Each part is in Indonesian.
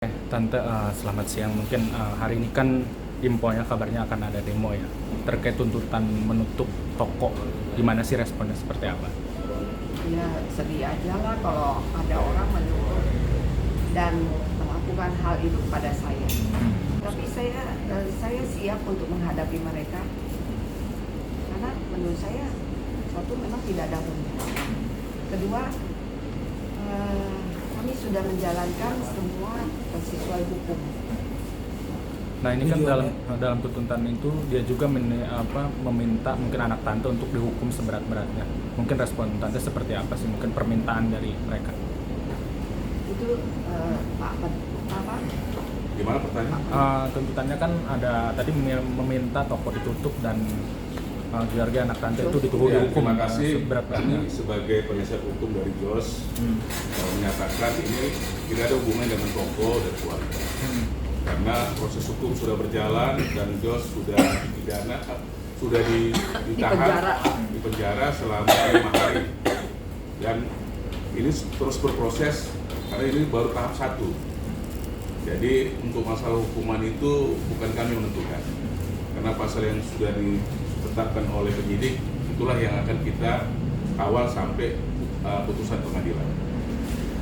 Tante, selamat siang. Mungkin hari ini kan infonya kabarnya akan ada demo ya terkait tuntutan menutup toko. Gimana sih responnya seperti apa? Ya sedih aja lah kalau ada orang menuntut dan melakukan hal itu kepada saya. Tapi saya siap untuk menghadapi mereka karena menurut saya satu memang tidak ada benar. Kedua, kami sudah menjalankan semua sesuai hukum. Nah ini kan dalam tuntutan itu dia juga meminta mungkin anak tante untuk dihukum seberat-beratnya. Mungkin respon tante seperti apa sih? Mungkin permintaan dari mereka? Itu apa? Gimana pertanyaan? Tuntutannya kan ada tadi meminta toko ditutup dan keluarga anak tante itu dihukum Terima kasih. seberat-beratnya. Kami sebagai penasihat hukum dari JOS menyatakan ini tidak ada hubungan dengan toko dan keluarga. Karena proses hukum sudah berjalan dan JOS sudah dipidana, sudah ditahan di penjara selama 5 hari. Dan ini terus berproses karena ini baru tahap 1. Jadi untuk masalah hukuman itu bukan kami menentukan. Karena pasal yang sudah ditetapkan oleh penyidik itulah yang akan kita kawal sampai putusan pengadilan.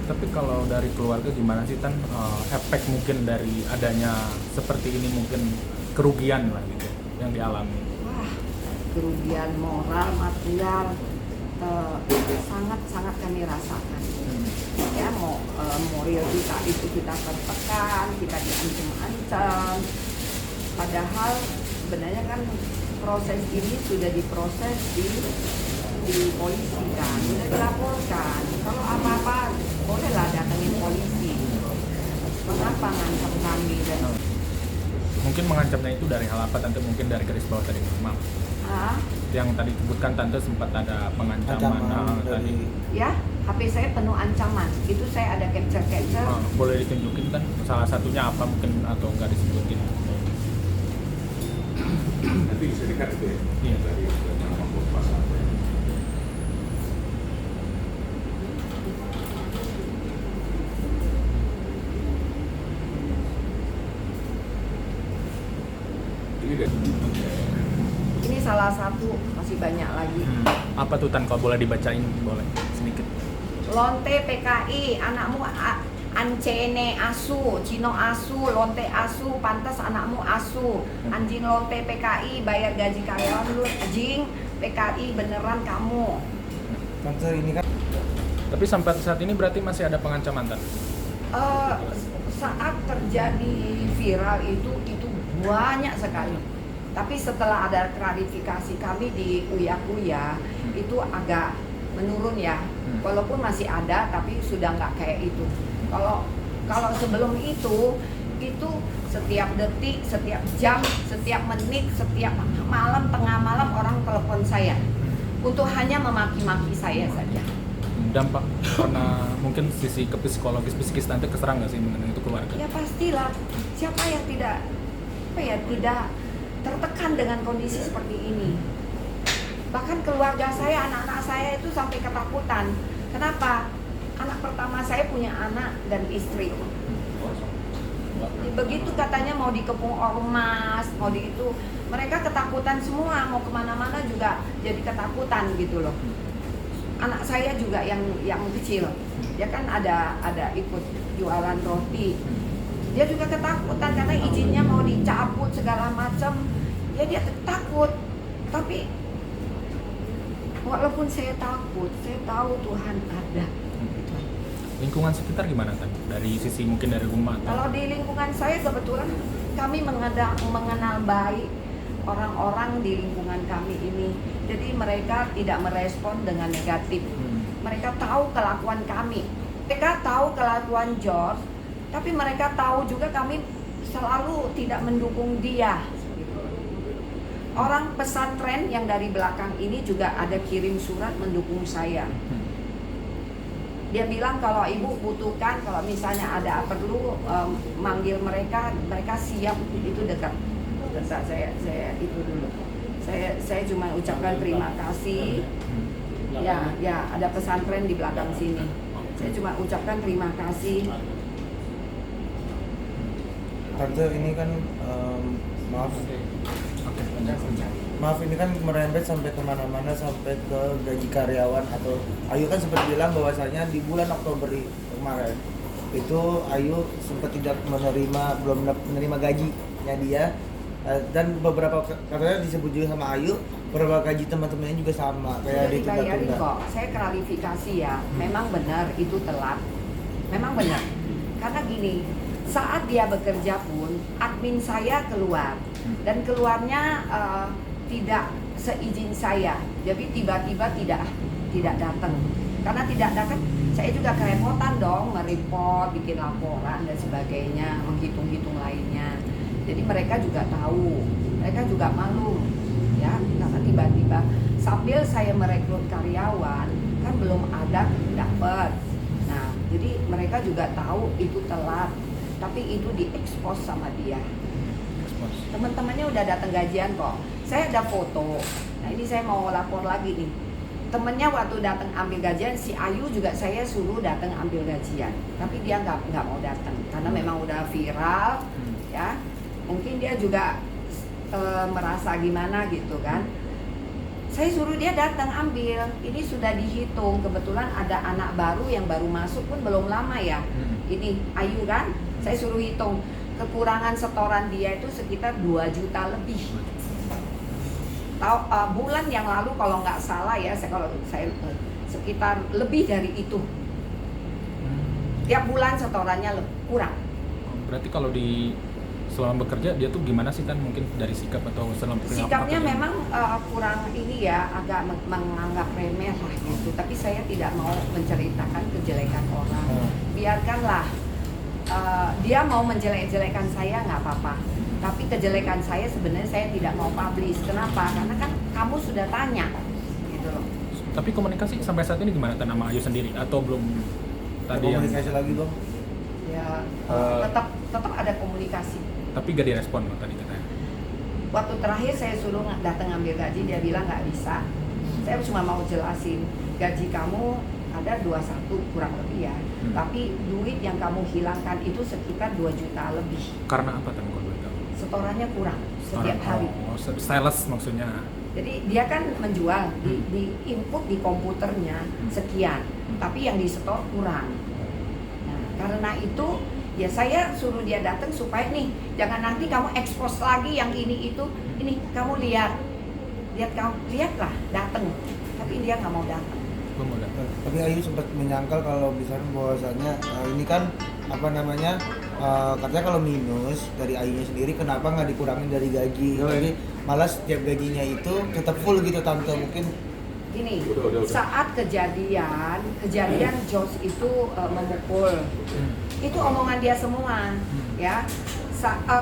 Tapi kalau dari keluarga gimana sih Tan, efek mungkin dari adanya seperti ini, mungkin kerugian lah gitu yang dialami? Wah, kerugian moral, material sangat kami rasakan. Ya moral kita itu kita tertekan, kita diancam-ancam. Padahal sebenarnya kan proses ini sudah diproses di polisi kan, sudah dilaporkan. Kalau apa-apa bolehlah datangin polisi. Mengapa ngancam kami dan Mungkin mengancamnya itu dari hal apa Tante? Mungkin dari garis bawah tadi, maaf. Yang tadi sebutkan Tante sempat ada pengancaman tadi. Ya, HP saya penuh ancaman. Itu saya ada capture. Boleh ditunjukin kan salah satunya apa mungkin atau nggak disebutin? Nanti bisa dilihat itu ya. Iya. Dari nama pasal. Ini deh. Ini salah satu, masih banyak lagi. Apa tuh Tan, kalau boleh dibacain boleh sedikit? Lonte PKI, anakmu ancene asu, cino asu, lonte asu, pantas anakmu asu. Anjing lonte PKI, bayar gaji karyawan lu, anjing PKI beneran kamu. Tante ini kan Tapi sampai saat ini berarti masih ada pengancaman Tan? Saat terjadi viral itu banyak sekali. Tapi setelah ada klarifikasi kami di Uya itu agak menurun ya. Walaupun masih ada tapi sudah nggak kayak itu. Kalau sebelum itu setiap detik, setiap jam, setiap menit, setiap malam, tengah malam orang telepon saya untuk hanya memaki-maki saya saja. Dampak karena mungkin sisi ke psikologis Tante keserang nggak sih mengenai itu keluarga? Ya pastilah. Siapa yang tidak tertekan dengan kondisi seperti ini? Bahkan keluarga saya, anak-anak saya itu sampai ketakutan. Kenapa? Anak pertama saya punya anak dan istri. Begitu katanya mau dikepung ormas, mau di itu, mereka ketakutan semua. Mau kemana-mana juga jadi ketakutan gitu loh. Anak saya juga yang kecil, dia kan ada ikut jualan roti. Dia juga ketakutan karena izinnya mau dicabut segala macam. Ya dia takut. Tapi walaupun saya takut, saya tahu Tuhan ada. Lingkungan sekitar gimana Tan? Dari sisi mungkin dari rumah? Kalau di lingkungan saya kebetulan kami mengenal baik orang-orang di lingkungan kami ini. Jadi mereka tidak merespon dengan negatif. Mereka tahu kelakuan kami. Mereka tahu kelakuan George, tapi mereka tahu juga kami selalu tidak mendukung dia. Orang pesantren yang dari belakang ini juga ada kirim surat mendukung saya. Dia bilang kalau ibu butuhkan, kalau misalnya ada perlu manggil mereka siap. Itu dekat saya itu dulu. Saya cuma ucapkan terima kasih. Ya ada pesantren di belakang sini. Saya cuma ucapkan terima kasih Tante ini kan maaf maaf ini kan merembet sampai kemana-mana, sampai ke gaji karyawan. Atau Ayu kan sempat bilang bahwasanya di bulan Oktober kemarin itu Ayu sempat tidak belum menerima gajinya dia. Dan beberapa katanya disebut juga sama Ayu, beberapa gaji teman-temannya juga sama kayak Sudah dibayarin ditunda-tunda. kok. Saya klarifikasi ya, memang benar itu telat. Memang benar. Karena gini, saat dia bekerja pun admin saya keluar dan keluarnya tidak seizin saya. Jadi tiba-tiba tidak datang. Karena tidak datang, saya juga kerepotan dong mereport, bikin laporan dan sebagainya, menghitung-hitung lainnya. Jadi mereka juga tahu, mereka juga malu, ya, karena tiba-tiba sambil saya merekrut karyawan kan belum ada dapat. Nah, jadi mereka juga tahu itu telat, tapi itu diekspos sama dia. Teman-temannya udah datang gajian kok. Saya ada foto. Nah ini saya mau lapor lagi nih. Temennya waktu datang ambil gajian, si Ayu juga saya suruh datang ambil gajian, tapi dia nggak mau datang karena memang udah viral, ya. Mungkin dia juga merasa gimana gitu kan. Saya suruh dia datang ambil. Ini sudah dihitung. Kebetulan ada anak baru yang baru masuk pun belum lama ya. Ini Ayu kan. Saya suruh hitung. Kekurangan setoran dia itu sekitar 2 juta lebih. Bulan yang lalu kalau nggak salah ya, kalau saya sekitar lebih dari itu. Tiap bulan setorannya kurang. Berarti kalau selama bekerja dia tuh gimana sih, kan mungkin dari sikap atau selama sikapnya memang kurang ini ya, agak menganggap remeh lah gitu. Tapi saya tidak mau menceritakan kejelekan orang. Biarkanlah dia mau menjelek-jelekan saya nggak apa-apa. Tapi kejelekan saya sebenarnya saya tidak mau publish. Kenapa? Karena kan kamu sudah tanya, gitu loh. Tapi komunikasi sampai saat ini gimana sama Ayu sendiri atau belum? Tadi yang komunikasi lagi dong. Ya tetap ada komunikasi. tapi gak direspon loh tadi katanya. Waktu terakhir saya suruh datang ngambil gaji, dia bilang nggak bisa. Saya cuma mau jelasin, gaji kamu ada 21 kurang lebih ya. Tapi duit yang kamu hilangkan itu sekitar 2 juta lebih. Karena apa tadi kalau boleh tahu? Setorannya kurang setiap hari. Sales maksudnya. Jadi dia kan menjual di input di komputernya sekian, tapi yang disetor kurang. Nah, karena itu ya saya suruh dia datang supaya nih jangan nanti kamu ekspos lagi yang ini itu. Ini kamu lihatlah datang, tapi dia nggak mau datang. Belum mau datang. Tapi Ayu sempat menyangkal kalau misalnya bahwasanya ini kan katanya kalau minus dari Ayunya sendiri kenapa nggak dikurangin dari gaji. Jadi malah setiap gajinya itu tetap full gitu tante. Mungkin Gini, Udah. saat kejadian Jos itu memukul, itu omongan dia semua, ya.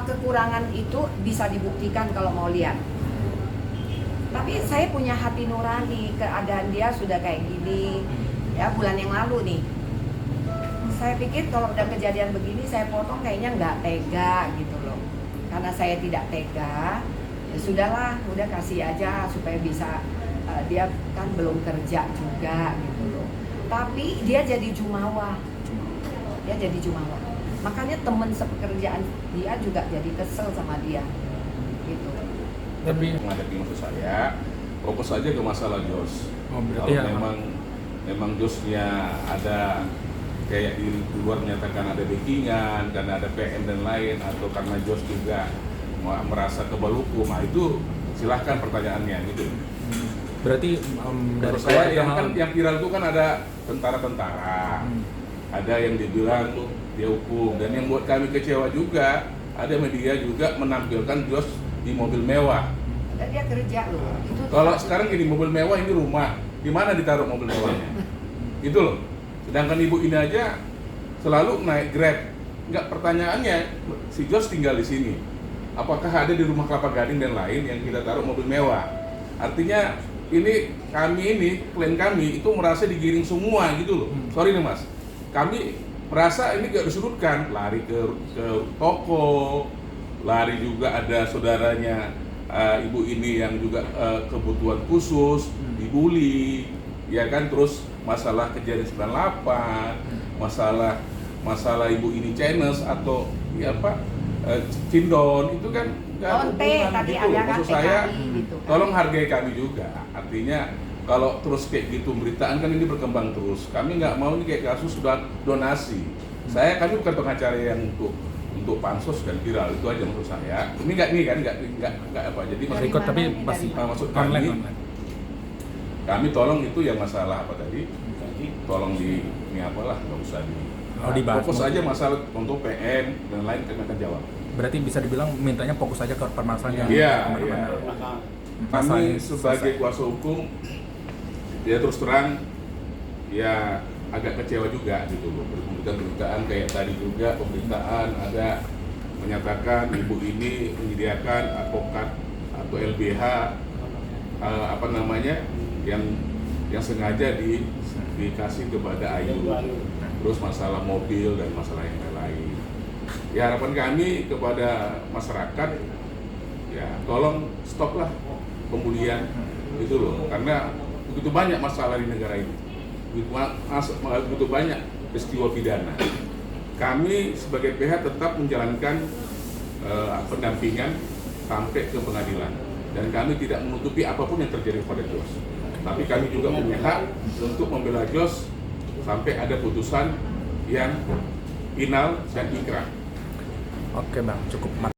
Kekurangan itu bisa dibuktikan kalau mau lihat. Tapi saya punya hati nurani, keadaan dia sudah kayak gini, ya bulan yang lalu nih. Saya pikir kalau udah kejadian begini saya potong kayaknya nggak tega gitu loh. Karena saya tidak tega, ya sudahlah, udah kasih aja supaya bisa. Dia kan belum kerja juga gitu loh. Tapi dia jadi jumawa. Makanya teman sepekerjaan dia juga jadi kesel sama dia. Gitu. Tapi menghadapi maksud saya, fokus aja ke masalah Jos. berarti Kalau ya memang Josnya ada kayak di luar menyatakan ada backingan karena ada PM dan lain, atau karena Jos juga merasa kebal hukum, nah itu silahkan pertanyaannya gitu. berarti dari Menurut saya keluarga yang viral itu kan ada tentara-tentara, ada yang dibilang dia hukum, dan yang buat kami kecewa juga ada media juga menampilkan Jos di mobil mewah. Dan dia kerja loh. Itu Kalau sekarang gini, mobil mewah ini rumah, di mana ditaruh mobil mewahnya? Gitu loh. Sedangkan ibu ini aja selalu naik Grab. Enggak, pertanyaannya si Jos tinggal di sini. Apakah ada di rumah Kelapa Gading dan lain yang kita taruh mobil mewah? Artinya klien kami itu merasa digiring semua gitu loh. Sorry nih Mas, kami merasa ini gak disudutkan, lari ke toko, lari juga ada saudaranya ibu ini yang juga kebutuhan khusus, dibully, ya kan, terus masalah kejadian 98, masalah ibu ini Chinese atau ya apa Cindon itu kan nggak ada Onte hubungan tadi gitu loh. ada kan Maksud saya TKI gitu kan. tolong hargai kami juga. Artinya kalau terus kayak gitu pemberitaan kan ini berkembang terus. Kami nggak mau ini kayak kasus sudah donasi. Kami bukan pengacara yang untuk pansos dan viral, itu aja menurut saya. Ini nggak apa. Jadi Dari ikut mana tapi ini, masih dari mana? maksud online. kami tolong itu yang masalah apa tadi, tolong ini apalah, nggak usah Dibahas. fokus aja masalah untuk PN dan lain kami akan jawab. Berarti bisa dibilang mintanya fokus aja ke permasalahan yang Iya, benar-benar. iya. Masalah Kami ini sebagai selesai. kuasa hukum, ya terus terang, ya agak kecewa juga gitu loh. Pemberitaan kayak tadi juga, pemberitaan ada menyatakan ibu ini menyediakan advokat atau LBH apa namanya yang sengaja dikasih kepada Ayu. Terus masalah mobil dan masalah yang lain. Ya harapan kami kepada masyarakat, ya tolong stoplah pembulian gitu loh, karena begitu banyak masalah di negara ini, begitu banyak peristiwa pidana. Kami sebagai pihak tetap menjalankan pendampingan sampai ke pengadilan, dan kami tidak menutupi apapun yang terjadi pada Jos. Tapi kami juga punya hak untuk membela Jos sampai ada putusan yang final dan inkrah. Oke bang, cukup.